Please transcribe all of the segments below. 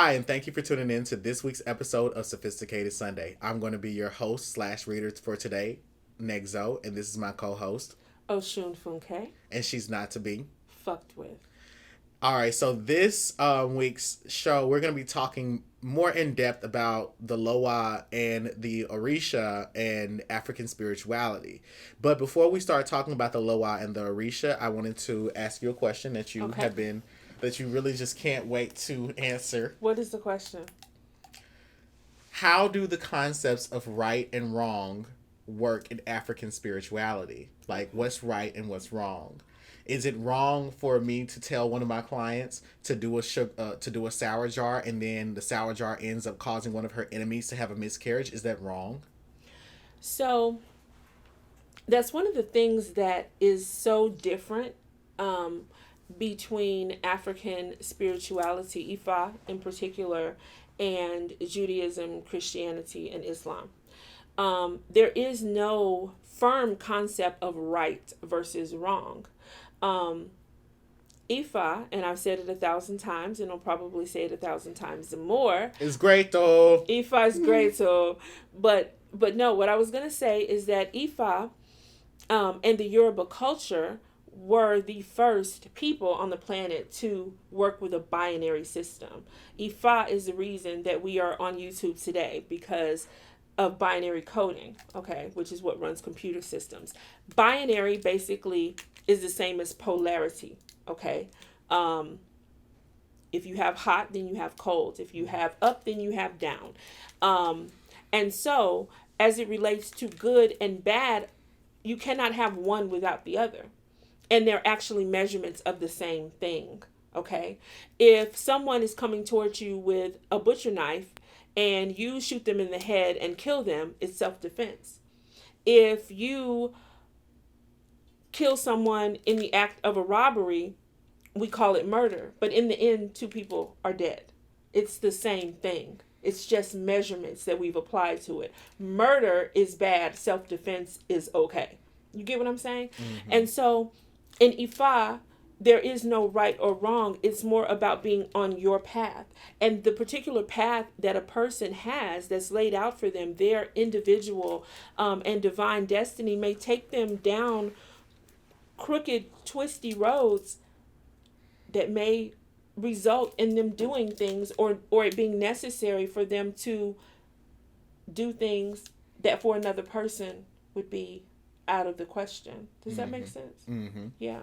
Hi, and thank you for tuning in to this week's episode of Sophisticated Sunday. I'm going to be your host / reader for today, Nexo, and this is my co-host, Osun Funke. and she's not to be. Fucked with. All right, so this week's show, we're going to be talking more in depth about the Loa and the Orisha and African spirituality. But before we start talking about the Loa and the Orisha, I wanted to ask you a question that you Okay. have been, that you really just can't wait to answer. What is the question? How do the concepts of right and wrong work in African spirituality? Like, what's right and what's wrong? Is it wrong for me to tell one of my clients to do a sour jar, and then the sour jar ends up causing one of her enemies to have a miscarriage? Is that wrong? So, that's one of the things that is so different between African spirituality, Ifa in particular, and Judaism, Christianity, and Islam. There is no firm concept of right versus wrong. Ifa, and I've said it 1,000 times, and I'll probably say it 1,000 times more. It's great though. Ifa is great, so but no, what I was gonna say is that Ifa, and the Yoruba culture were the first people on the planet to work with a binary system. Ifa is the reason that we are on YouTube today because of binary coding, okay, which is what runs computer systems. Binary basically is the same as polarity, okay? If you have hot, then you have cold. If you have up, then you have down. And so, as it relates to good and bad, you cannot have one without the other. And they're actually measurements of the same thing, okay? If someone is coming towards you with a butcher knife and you shoot them in the head and kill them, it's self-defense. If you kill someone in the act of a robbery, we call it murder. But in the end, 2 people are dead. It's the same thing. It's just measurements that we've applied to it. Murder is bad. Self-defense is okay. You get what I'm saying? Mm-hmm. And so in Ifa, there is no right or wrong. It's more about being on your path. And the particular path that a person has that's laid out for them, their individual and divine destiny may take them down crooked, twisty roads that may result in them doing things or it being necessary for them to do things that for another person would be out of the question. Does that make sense? Mm-hmm. Yeah.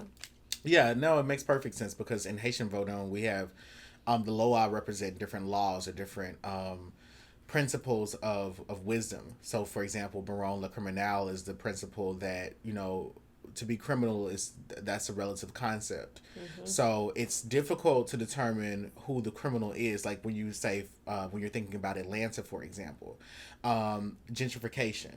Yeah, no, it makes perfect sense because in Haitian Voodoo we have the Loa represent different laws or different principles of wisdom. So, for example, Baron le Criminal is the principle that, to be criminal that's a relative concept. Mm-hmm. So it's difficult to determine who the criminal is. Like when you say when you're thinking about Atlanta, for example, gentrification.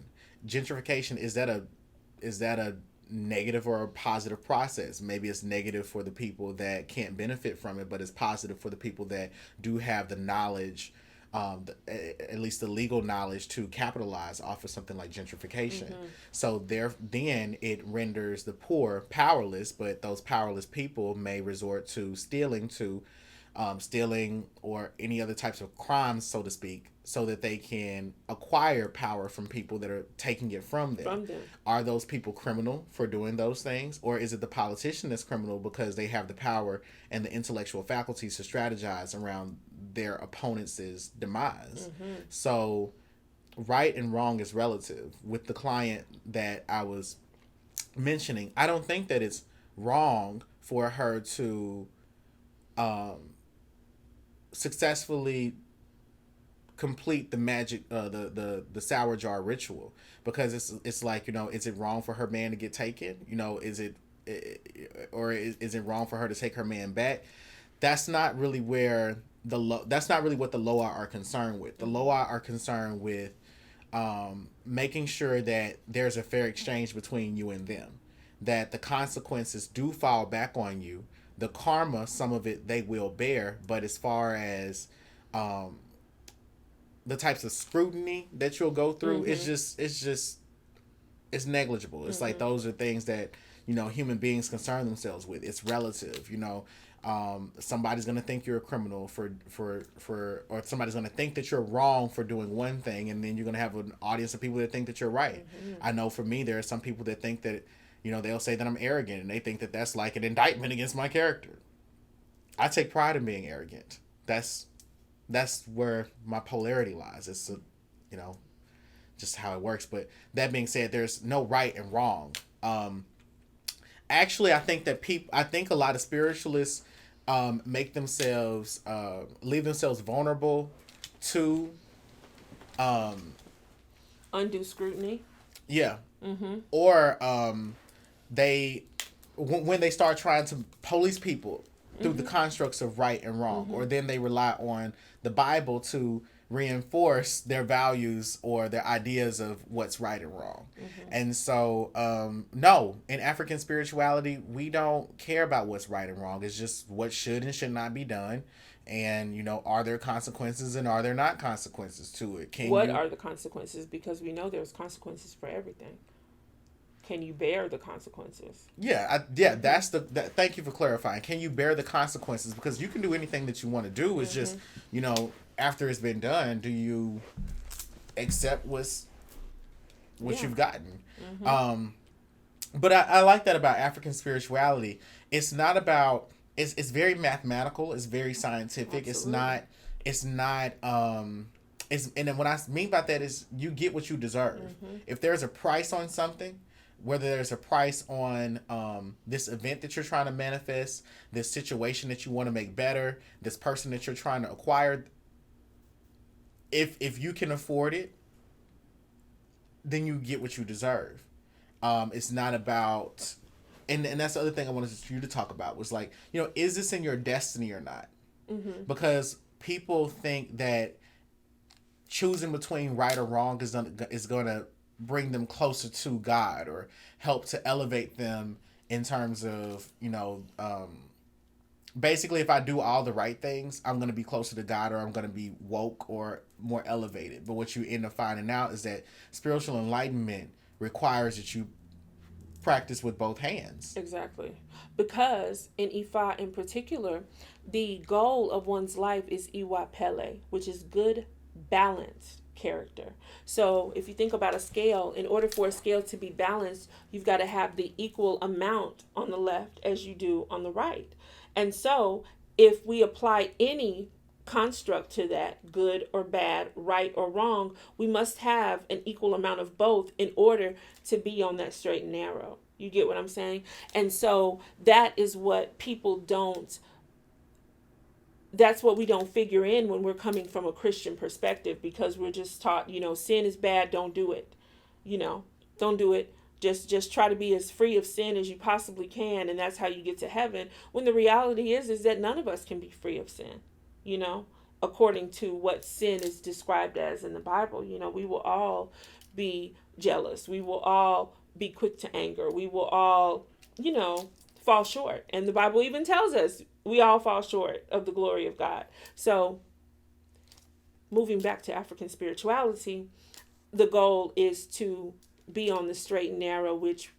Is that a negative or a positive process? Maybe it's negative for the people that can't benefit from it, but it's positive for the people that do have the knowledge, at least the legal knowledge to capitalize off of something like gentrification. Mm-hmm. So then it renders the poor powerless, but those powerless people may resort to stealing or any other types of crimes, so to speak, so that they can acquire power from people that are taking it from them. Are those people criminal for doing those things? Or is it the politician that's criminal because they have the power and the intellectual faculties to strategize around their opponent's demise? Mm-hmm. So right and wrong is relative. With the client that I was mentioning, I don't think that it's wrong for her to successfully complete the magic the sour jar ritual, because it's like, is it wrong for her man to get taken? Is it wrong for her to take her man back? That's not really where that's not really what the Loa are concerned with. The Loa are concerned with making sure that there's a fair exchange between you and them, that the consequences do fall back on you. The karma, some of it they will bear, but as far as the types of scrutiny that you'll go through, mm-hmm. it's negligible. It's mm-hmm. like those are things that human beings concern themselves with. It's relative. Somebody's going to think you're a criminal or somebody's going to think that you're wrong for doing one thing, and then you're going to have an audience of people that think that you're right. I know for me, there are some people that think that, they'll say that I'm arrogant, and they think that that's like an indictment against my character. I take pride in being arrogant. That's where my polarity lies. It's just how it works. But that being said, there's no right and wrong. Actually, I think a lot of spiritualists make themselves leave themselves vulnerable to undue scrutiny. Yeah. Or when they start trying to police people through the constructs of right and wrong, or then they rely on the Bible to reinforce their values or their ideas of what's right and wrong. And so, no, in African spirituality, we don't care about what's right and wrong. It's just what should and should not be done. And, are there consequences and are there not consequences to it? What are the consequences? Because we know there's consequences for everything. Can you bear the consequences? Yeah, thank you for clarifying. Can you bear the consequences? Because you can do anything that you want to do. It's just, after it's been done, do you accept what you've gotten? But I like that about African spirituality. It's not about, it's very mathematical. It's very scientific. Absolutely. It's not, and then what I mean by that is you get what you deserve. If there's a price on something, whether there's a price on this event that you're trying to manifest, this situation that you want to make better, this person that you're trying to acquire, if you can afford it, then you get what you deserve. It's not about, and that's the other thing I wanted you to talk about was like, is this in your destiny or not? Because people think that choosing between right or wrong is going to bring them closer to God or help to elevate them in terms of, basically if I do all the right things, I'm going to be closer to God, or I'm going to be woke or more elevated. But what you end up finding out is that spiritual enlightenment requires that you practice with both hands. Exactly. Because in Ifa in particular, the goal of one's life is Iwa Pele, which is good, balanced character. So if you think about a scale, in order for a scale to be balanced, you've got to have the equal amount on the left as you do on the right. And so if we apply any construct to that, good or bad, right or wrong, we must have an equal amount of both in order to be on that straight and narrow. You get what I'm saying? And so that is what that's what we don't figure in when we're coming from a Christian perspective, because we're just taught, sin is bad, don't do it. Don't do it. Just try to be as free of sin as you possibly can, and that's how you get to heaven. When the reality is that none of us can be free of sin, according to what sin is described as in the Bible. We will all be jealous. We will all be quick to anger. We will all, fall short. And the Bible even tells us we all fall short of the glory of God. So moving back to African spirituality, the goal is to be on the straight and narrow, which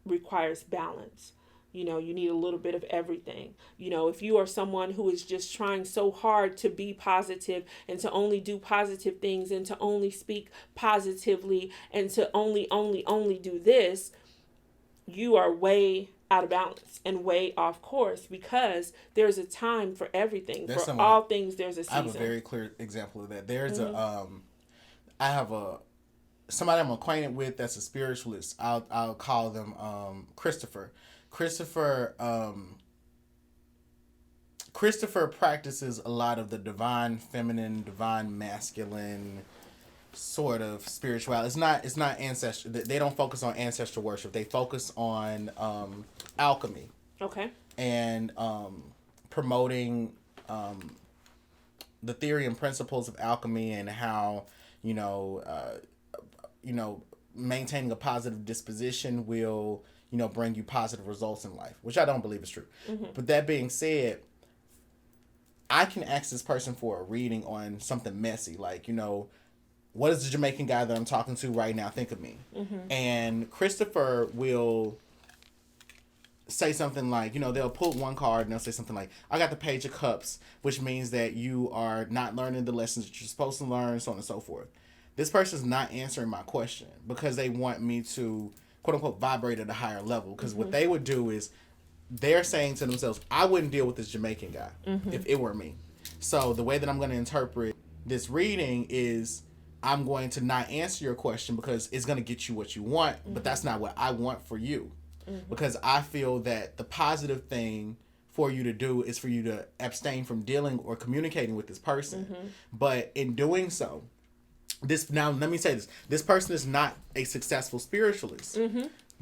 requires balance. You need a little bit of everything. If you are someone who is just trying so hard to be positive and to only do positive things and to only speak positively and to only do this, you are way out of balance and way off course, because there's a time for everything. All things, there's a season. I have a very clear example of that. There's I have somebody I'm acquainted with that's a spiritualist. I'll call them Christopher. Christopher practices a lot of the divine feminine, divine masculine sort of spirituality. It's not ancestral. They don't focus on ancestral worship. They focus on alchemy. Okay. And promoting the theory and principles of alchemy, and how maintaining a positive disposition will bring you positive results in life, which I don't believe is true. But that being said, I can ask this person for a reading on something messy, like, what is the Jamaican guy that I'm talking to right now think of me? And Christopher will say something like, they'll pull one card and they'll say something like, I got the Page of Cups, which means that you are not learning the lessons that you're supposed to learn, so on and so forth. This person's not answering my question because they want me to, quote unquote, vibrate at a higher level. Because what they would do is they're saying to themselves, I wouldn't deal with this Jamaican guy if it were me. So the way that I'm going to interpret this reading is I'm going to not answer your question because it's going to get you what you want, but that's not what I want for you. Because I feel that the positive thing for you to do is for you to abstain from dealing or communicating with this person. But in doing so, now let me say this person is not a successful spiritualist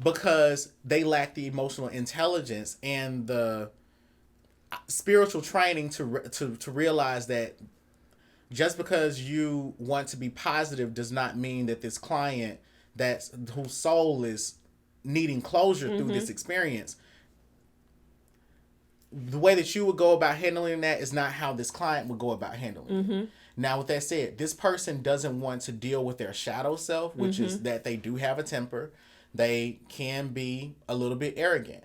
because they lack the emotional intelligence and the spiritual training to realize that just because you want to be positive does not mean that this client whose soul is needing closure through this experience, the way that you would go about handling that is not how this client would go about handling it. Now, with that said, this person doesn't want to deal with their shadow self, which is that they do have a temper. They can be a little bit arrogant.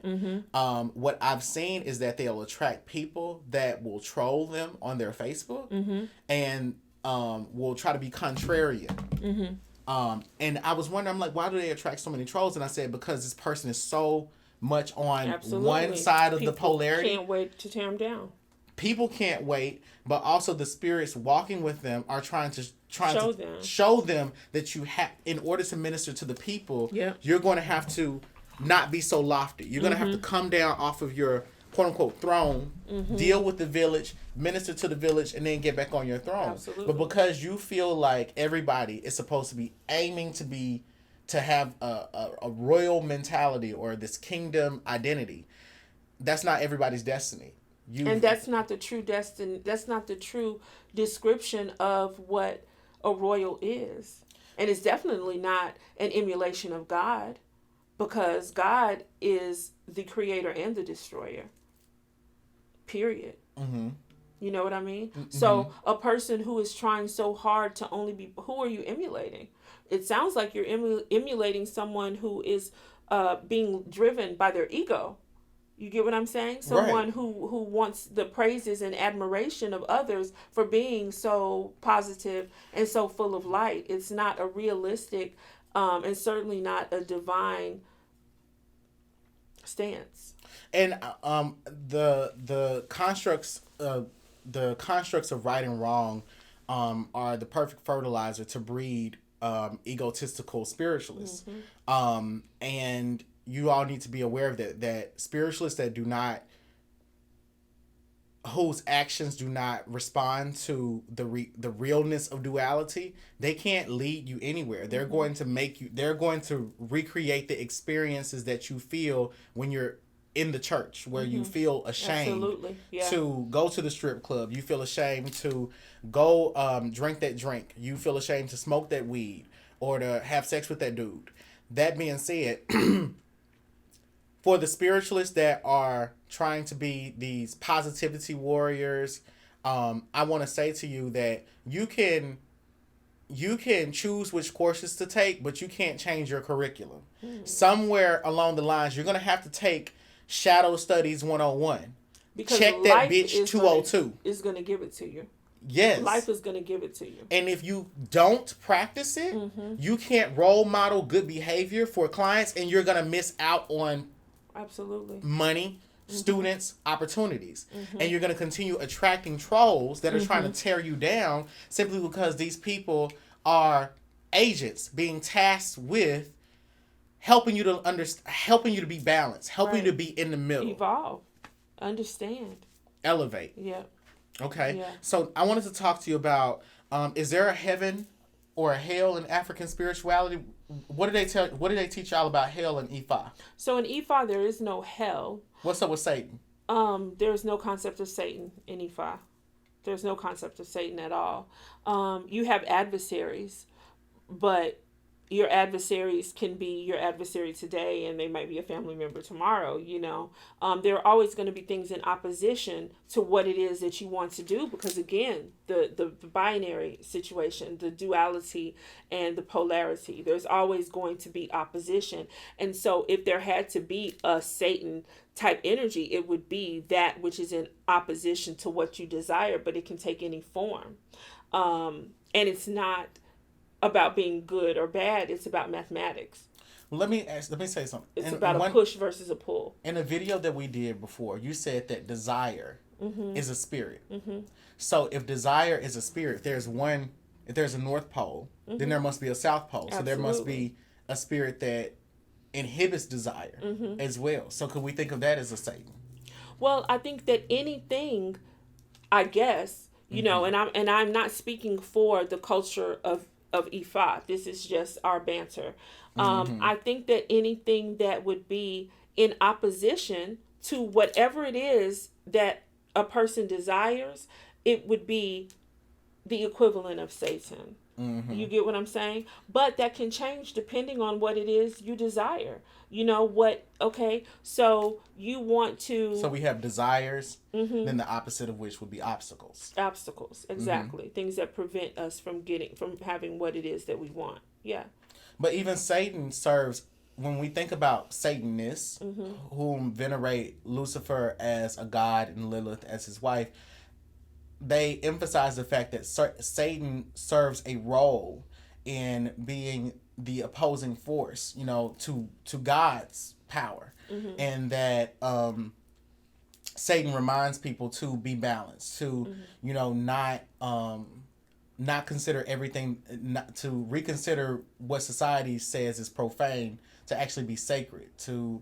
What I've seen is that they'll attract people that will troll them on their Facebook and will try to be contrarian. And I was wondering, I'm like, why do they attract so many trolls? And I said, because this person is so much on one side of the polarity. Can't wait to tear them down. People can't wait, but also the spirits walking with them are trying to show them that you have, in order to minister to the people, you're going to have to not be so lofty. You're going to have to come down off of your quote unquote throne, deal with the village, minister to the village, and then get back on your throne. Absolutely. But because you feel like everybody is supposed to be aiming to have a royal mentality or this kingdom identity, that's not everybody's destiny. And that's not the true destiny. That's not the true description of what a royal is. And it's definitely not an emulation of God, because God is the creator and the destroyer. Period. You know what I mean? So a person who is trying so hard to only be, who are you emulating? It sounds like you're emulating someone who is being driven by their ego. You get what I'm saying? Someone who wants the praises and admiration of others for being so positive and so full of light. It's not a realistic and certainly not a divine stance. And the constructs of right and wrong are the perfect fertilizer to breed egotistical spiritualists. And you all need to be aware of that spiritualists that do not, whose actions do not respond to the realness of duality, they can't lead you anywhere. They're going to recreate the experiences that you feel when you're in the church, where you feel ashamed to go to the strip club. You feel ashamed to go drink that drink. You feel ashamed to smoke that weed or to have sex with that dude. That being said, for the spiritualists that are trying to be these positivity warriors, I want to say to you that you can choose which courses to take, but you can't change your curriculum. Somewhere along the lines, you're going to have to take Shadow Studies 101. Because check that bitch 202. Is going to give it to you. Yes. Life is going to give it to you. And if you don't practice it, you can't role model good behavior for clients, and you're going to miss out on money, students, opportunities. And you're going to continue attracting trolls that are trying to tear you down simply because these people are agents being tasked with helping you to helping you to be balanced, helping you to be in the middle. Evolve. Understand. Elevate. Yeah. Okay. Yeah. So I wanted to talk to you about, is there a heaven or a hell in African spirituality? What did they teach y'all about hell in Ifa? So in Ifa, there is no hell. What's up with Satan? There's no concept of Satan in Ifa. There's no concept of Satan at all. You have adversaries, but your adversaries can be your adversary today and they might be a family member tomorrow. There are always going to be things in opposition to what it is that you want to do, because again, the binary situation, the duality and the polarity, there's always going to be opposition. And so if there had to be a Satan type energy, it would be that which is in opposition to what you desire, but it can take any form. And it's not about being good or bad. It's about mathematics. Let me say something. It's about a push versus a pull. In a video that we did before, you said that desire is a spirit. Mm-hmm. So if desire is a spirit, if there's a North Pole, then there must be a South Pole. Absolutely. So there must be a spirit that inhibits desire as well. So could we think of that as a Satan? Well, I think that anything, I guess, and I'm not speaking for the culture of Ifa. This is just our banter. I think that anything that would be in opposition to whatever it is that a person desires, it would be the equivalent of Satan. You get what I'm saying? But that can change depending on what it is you desire. So you want to... So we have desires, then the opposite of which would be obstacles. Obstacles, exactly. Things that prevent us from having what it is that we want. Yeah. But even Satan serves, when we think about Satanists, whom venerate Lucifer as a god and Lilith as his wife, they emphasize the fact that Satan serves a role in being the opposing force, to God's power. And that Satan reminds people to be balanced, to, not consider everything, not to reconsider what society says is profane, to actually be sacred, to,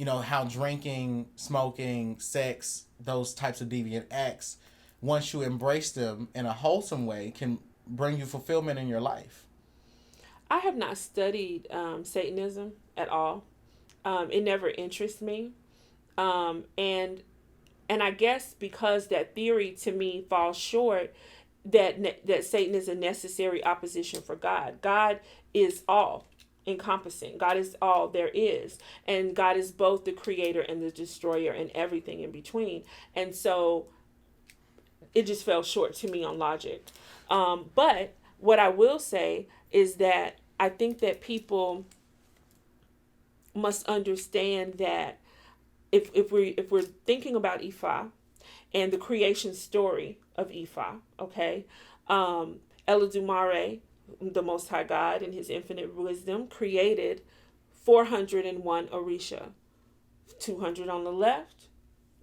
how drinking, smoking, sex, those types of deviant acts, once you embrace them in a wholesome way, can bring you fulfillment in your life. I have not studied Satanism at all. It never interests me. And I guess because that theory to me falls short, that Satan is a necessary opposition for God. God is all encompassing. God is all there is. And God is both the creator and the destroyer and everything in between. And so it just fell short to me on logic. But what I will say is that I think that people must understand that if we're thinking about Ifa and the creation story of Ifa, okay, Eledumare, the Most High God, in his infinite wisdom, created 401 Orisha, 200 on the left,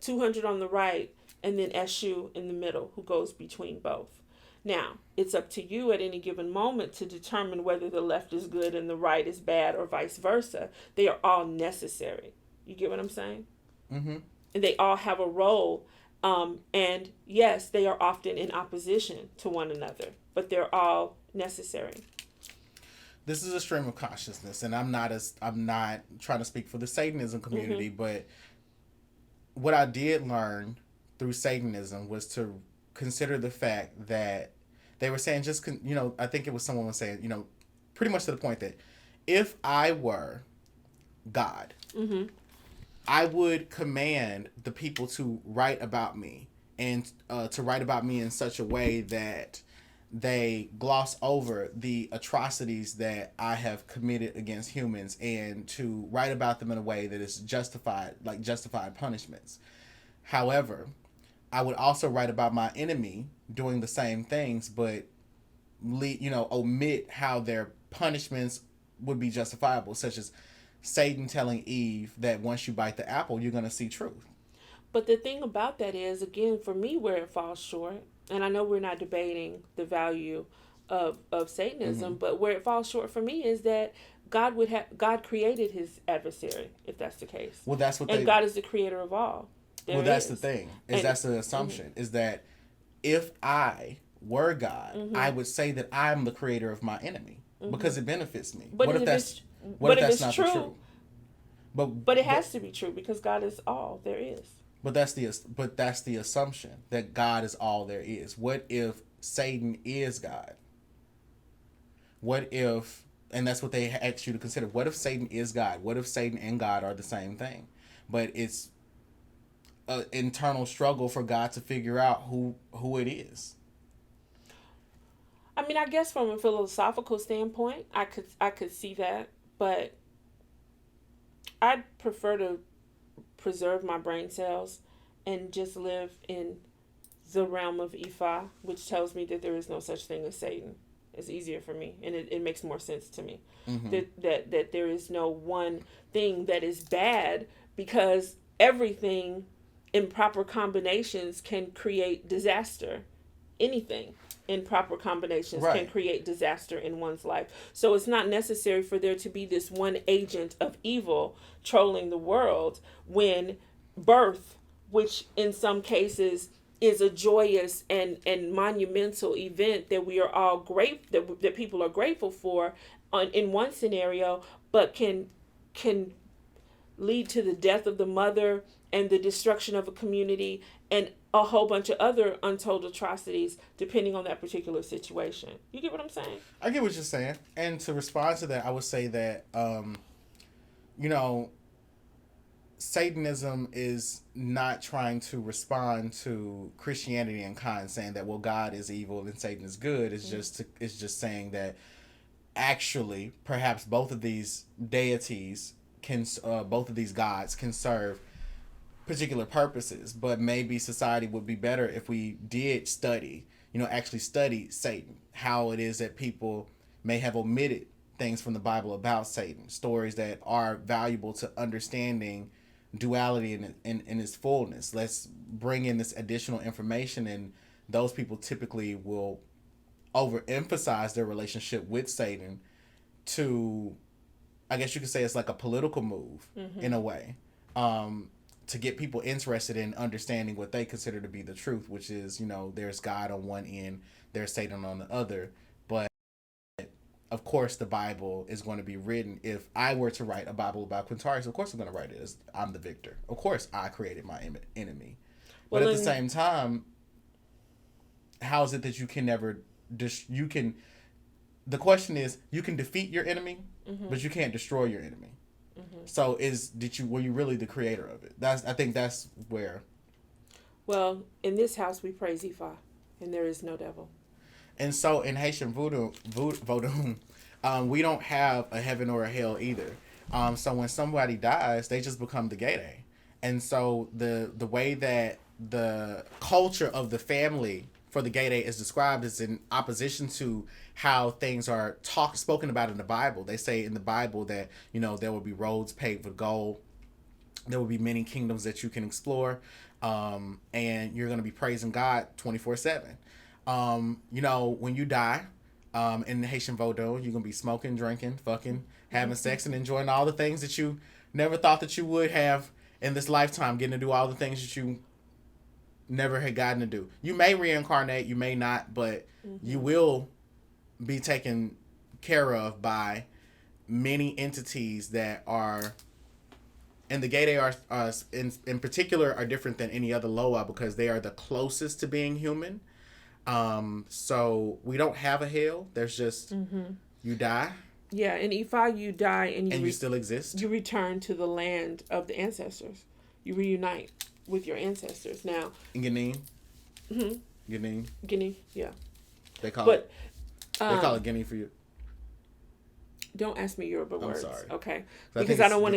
200 on the right, and then Eshu in the middle, who goes between both. Now, it's up to you at any given moment to determine whether the left is good and the right is bad, or vice versa. They are all necessary. You get what I'm saying? And they all have a role. And yes, they are often in opposition to one another, but they're all necessary. This is a stream of consciousness, and I'm not trying to speak for the Satanism community, but what I did learn through Satanism was to consider the fact that they were saying, I think it was someone was saying, pretty much to the point that if I were God, I would command the people to write about me, and to write about me in such a way that they gloss over the atrocities that I have committed against humans, and to write about them in a way that is justified, like justified punishments. However, I would also write about my enemy doing the same things, but omit how their punishments would be justifiable, such as Satan telling Eve that once you bite the apple, you're going to see truth. But the thing about that is, again, for me, where it falls short, and I know we're not debating the value of Satanism, but where it falls short for me is that God created his adversary, if that's the case. Well, that's what God is the creator of all. That's the thing. That's the assumption, is that if I were God, I would say that I'm the creator of my enemy because it benefits me. But what if that's not true? The truth? But it has to be true, because God is all there is. But that's the assumption that God is all there is. What if Satan is God? What if and that's what they ask you to consider. What if Satan is God? What if Satan and God are the same thing? But it's an internal struggle for God to figure out who it is. I mean, I guess from a philosophical standpoint, I could see that, but I'd prefer to preserve my brain cells and just live in the realm of Ifa, which tells me that there is no such thing as Satan. It's easier for me, and it makes more sense to me. Mm-hmm. That there is no one thing that is bad, because everything in proper combinations can create disaster. Anything in proper combinations Right. can create disaster in one's life. So it's not necessary for there to be this one agent of evil trolling the world, when birth, which in some cases is a joyous and monumental event that we are all that people are grateful for in one scenario, but can lead to the death of the mother and the destruction of a community and a whole bunch of other untold atrocities depending on that particular situation. You get what I'm saying? I get what you're saying. And to respond to that, I would say that, you know, Satanism is not trying to respond to Christianity in kind, saying that, well, God is evil and Satan is good. It's just saying that actually perhaps both of these deities both of these gods can serve particular purposes, but maybe society would be better if we did actually study Satan, how it is that people may have omitted things from the Bible about Satan, stories that are valuable to understanding duality in its fullness. Let's bring in this additional information, and those people typically will overemphasize their relationship with Satan to, I guess you could say it's like a political move, mm-hmm. in a way, to get people interested in understanding what they consider to be the truth, which is, there's God on one end, there's Satan on the other. But of course the Bible is going to be written. If I were to write a Bible about Quintarius, of course I'm going to write it as I'm the victor. Of course I created my enemy. But at the same time, how is it that you can never the question is, you can defeat your enemy, mm-hmm. but you can't destroy your enemy. Mm-hmm. So were you really the creator of it? I think that's where. Well, in this house we praise Ifa, and there is no devil. And so in Haitian Voodoo, we don't have a heaven or a hell either. So when somebody dies, they just become the Gede. And so the way that the culture of the family for the Gede is described is in opposition to how things are spoken about in the Bible. They say in the Bible that, there will be roads paved with gold. There will be many kingdoms that you can explore. And you're going to be praising God 24/7. When you die, in the Haitian Voodoo, you're going to be smoking, drinking, fucking, having sex, and enjoying all the things that you never thought that you would have in this lifetime, getting to do all the things that you never had gotten to do. You may reincarnate, you may not, but mm-hmm. you will be taken care of by many entities that are, and the Gede are in particular are different than any other Loa because they are the closest to being human. So we don't have a hell. There's just, mm-hmm. you die. Yeah, in Ifa you die and you still exist. You return to the land of the ancestors. You reunite with your ancestors. Now in Guinea. Mm-hmm. Guinea, yeah. They call it Guinea for you. Don't ask me Yoruba words. I'm sorry. Okay. Because I don't want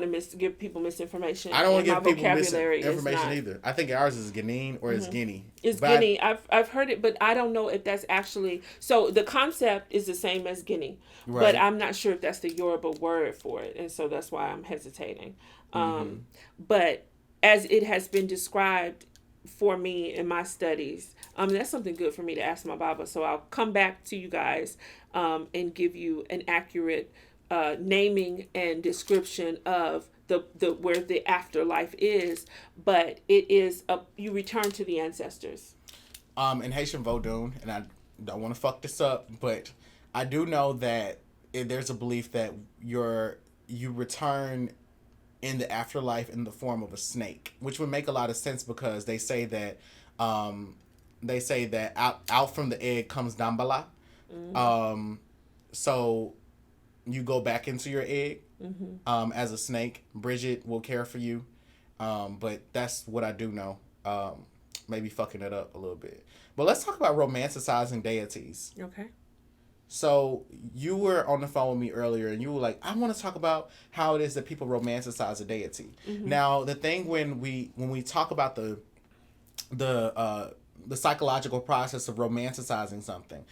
to give people misinformation. I don't want to give people misinformation either. I think ours is Guinea or it's mm-hmm. Guinea. It's Guinea. I've heard it, but I don't know if that's actually, so the concept is the same as Guinea, right. But I'm not sure if that's the Yoruba word for it, and so that's why I'm hesitating. Mm-hmm. But as it has been described for me in my studies, that's something good for me to ask my Baba. So I'll come back to you guys and give you an accurate naming and description of the where the afterlife is. But it is you return to the ancestors. In Haitian Voodoo, and I don't want to fuck this up, but I do know that there's a belief that you return in the afterlife in the form of a snake, which would make a lot of sense because they say that out from the egg comes Dambala. Mm-hmm. So you go back into your egg as a snake. Bridget will care for you. But that's what I do know. Maybe fucking it up a little bit. But let's talk about romanticizing deities. Okay. So you were on the phone with me earlier, and you were like, "I want to talk about how it is that people romanticize a deity." Now, the thing when we talk about the psychological process of romanticizing something,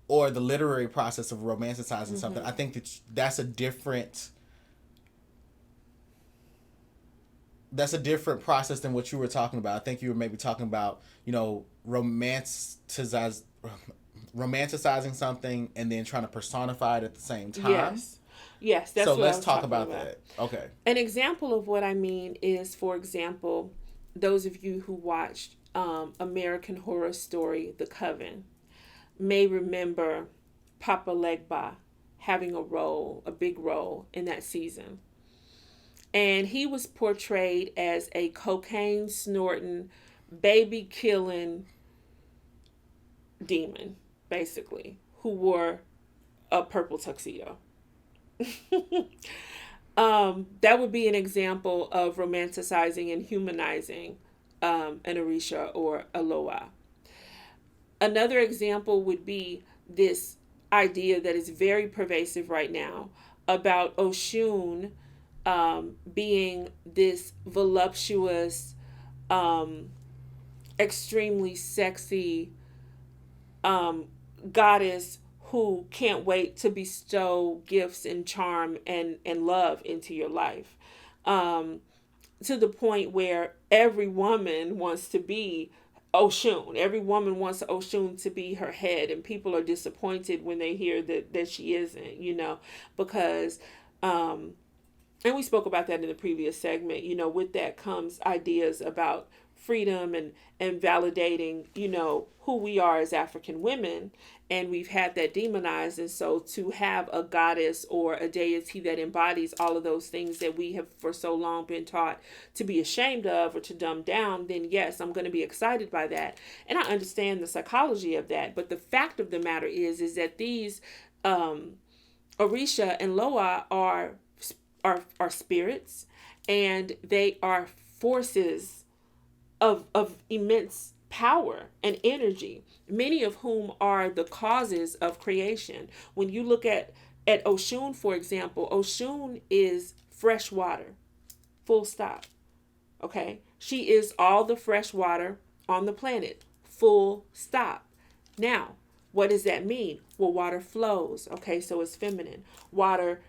or the literary process of romanticizing something, I think that's a different process than what you were talking about. I think you were maybe talking about, romanticizing something and then trying to personify it at the same time. Yes, that's so what let's I was talk talking about that. Okay. An example of what I mean is, for example, those of you who watched American Horror Story, The Coven, may remember Papa Legba having a big role in that season. And he was portrayed as a cocaine snorting, baby killing demon, basically, who wore a purple tuxedo. That would be an example of romanticizing and humanizing an Orisha or a Loa. Another example would be this idea that is very pervasive right now about Oshun being this voluptuous, extremely sexy goddess who can't wait to bestow gifts and charm and love into your life. To the point where every woman wants to be Oshun. Every woman wants Oshun to be her head, and people are disappointed when they hear that she isn't, because and we spoke about that in the previous segment. With that comes ideas about freedom and validating, who we are as African women. And we've had that demonized. And so to have a goddess or a deity that embodies all of those things that we have for so long been taught to be ashamed of or to dumb down, then yes, I'm going to be excited by that. And I understand the psychology of that. But the fact of the matter is that these Orisha and Loa are spirits, and they are forces of immense power and energy, many of whom are the causes of creation. When you look at Oshun, for example, Oshun is fresh water, full stop. Okay? She is all the fresh water on the planet, full stop. Now, what does that mean? Well, water flows. Okay, so it's feminine. Water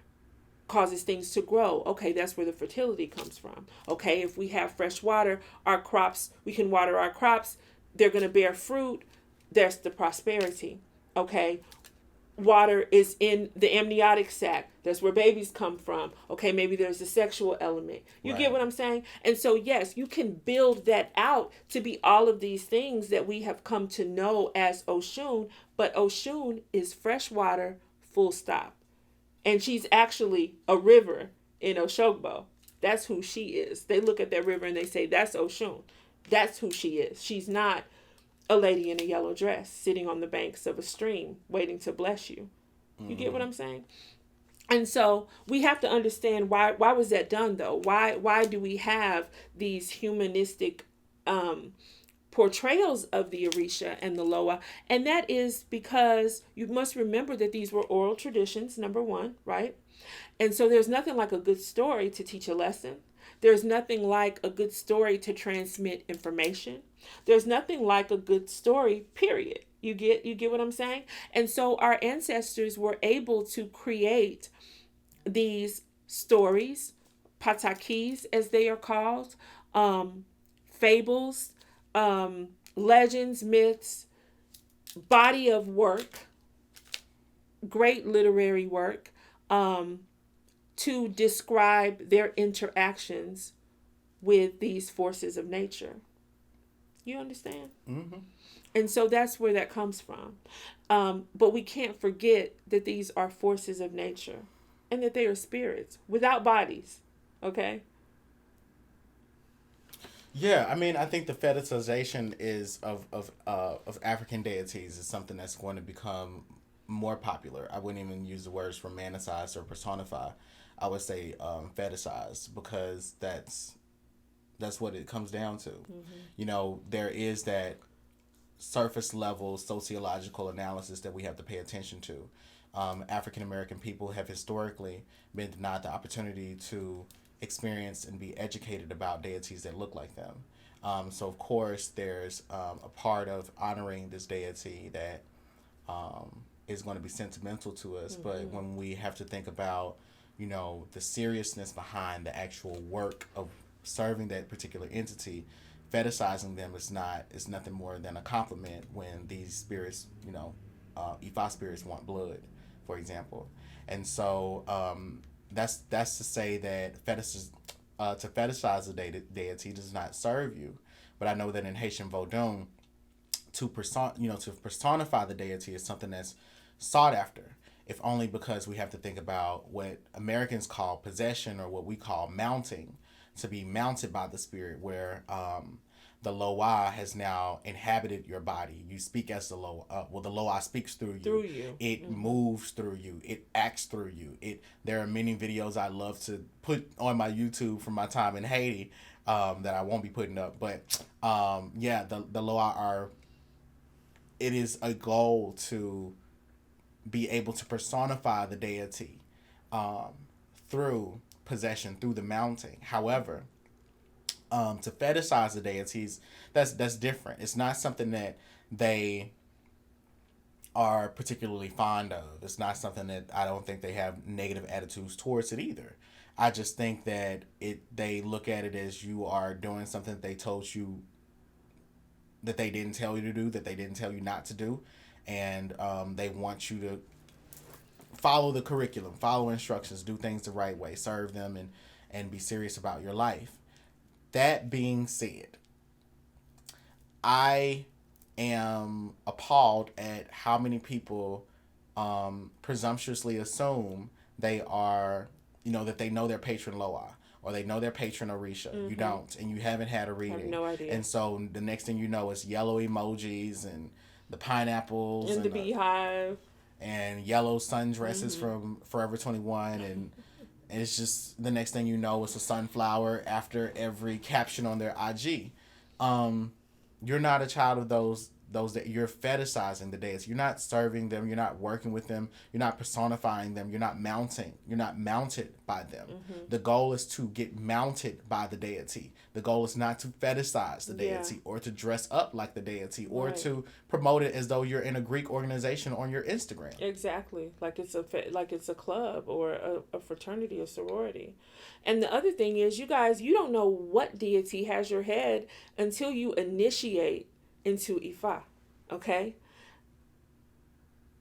causes things to grow. Okay, that's where the fertility comes from. Okay, if we have fresh water, our crops, we can water our crops, they're going to bear fruit. There's the prosperity. Okay, water is in the amniotic sac. That's where babies come from. Okay, maybe there's a sexual element. You get what I'm saying? And so, yes, you can build that out to be all of these things that we have come to know as Oshun, but Oshun is fresh water, full stop. And she's actually a river in Oshogbo. That's who she is. They look at that river and they say, that's Oshun. That's who she is. She's not a lady in a yellow dress sitting on the banks of a stream waiting to bless you. You get what I'm saying? And so we have to understand why was that done, though? Why do we have these humanistic portrayals of the Orisha and the Loa? And that is because you must remember that these were oral traditions, number one, right? And so there's nothing like a good story to teach a lesson. There's nothing like a good story to transmit information. There's nothing like a good story, period. You get what I'm saying? And so our ancestors were able to create these stories, patakis as they are called, fables, legends, myths, body of work, great literary work, to describe their interactions with these forces of nature. You understand? Mm-hmm. And so that's where that comes from. But we can't forget that these are forces of nature and that they are spirits without bodies. Okay? Yeah, I mean, I think the fetishization of African deities is something that's going to become more popular. I wouldn't even use the words romanticize or personify. I would say fetishize, because that's what it comes down to. You know, there is that surface level sociological analysis that we have to pay attention to. African American people have historically been denied the opportunity to experience and be educated about deities that look like them. So of course there's a part of honoring this deity that is going to be sentimental to us, but when we have to think about, you know, the seriousness behind the actual work of serving that particular entity, fetishizing them is nothing more than a compliment when these spirits, you know, Ifa spirits want blood, for example. And so that's to say that to fetishize a deity does not serve you. But I know that in Haitian Voodoo, to personify the deity is something that's sought after, if only because we have to think about what Americans call possession, or what we call mounting, to be mounted by the spirit, where the Loa has now inhabited your body. You speak as the Loa. The Loa speaks through you. It moves through you. It acts through you. There are many videos I love to put on my YouTube from my time in Haiti that I won't be putting up. But the Loa are. It is a goal to be able to personify the deity through possession, through the mounting. However, to fetishize the deities, that's different. It's not something that they are particularly fond of. It's not something that I don't think they have negative attitudes towards it either. I just think that they look at it as you are doing something that they told you that they didn't tell you to do, that they didn't tell you not to do, and they want you to follow the curriculum, follow instructions, do things the right way, serve them, and be serious about your life. That being said, I am appalled at how many people presumptuously assume they are, that they know their patron Loa, or they know their patron Orisha. You don't, and you haven't had a reading. I have no idea. And so the next thing you know is yellow emojis and the pineapples and the beehive and yellow sundresses from Forever 21, and it's just the next thing you know it's a sunflower after every caption on their IG. You're not a child of those that you're fetishizing the deity. You're not serving them. You're not working with them. You're not personifying them. You're not mounting. You're not mounted by them. The goal is to get mounted by the deity. The goal is not to fetishize the deity or to dress up like the deity or to promote it as though you're in a Greek organization on your Instagram. Exactly, like it's a club or a fraternity or sorority. And the other thing is, you guys, you don't know what deity has your head until you initiate into Ifa, okay?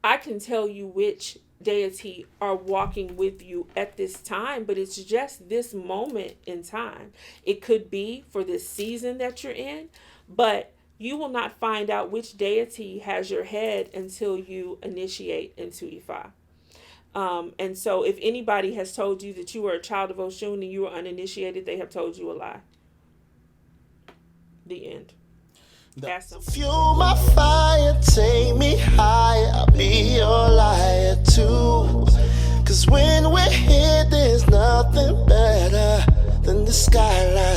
I can tell you which deity are walking with you at this time, but it's just this moment in time. It could be for this season that you're in, but you will not find out which deity has your head until you initiate into Ifa. And so if anybody has told you that you were a child of Oshun and you were uninitiated, they have told you a lie. The end. Fuel my fire, take me higher, I'll be your liar too. Cause when we're here, there's nothing better than the skyline.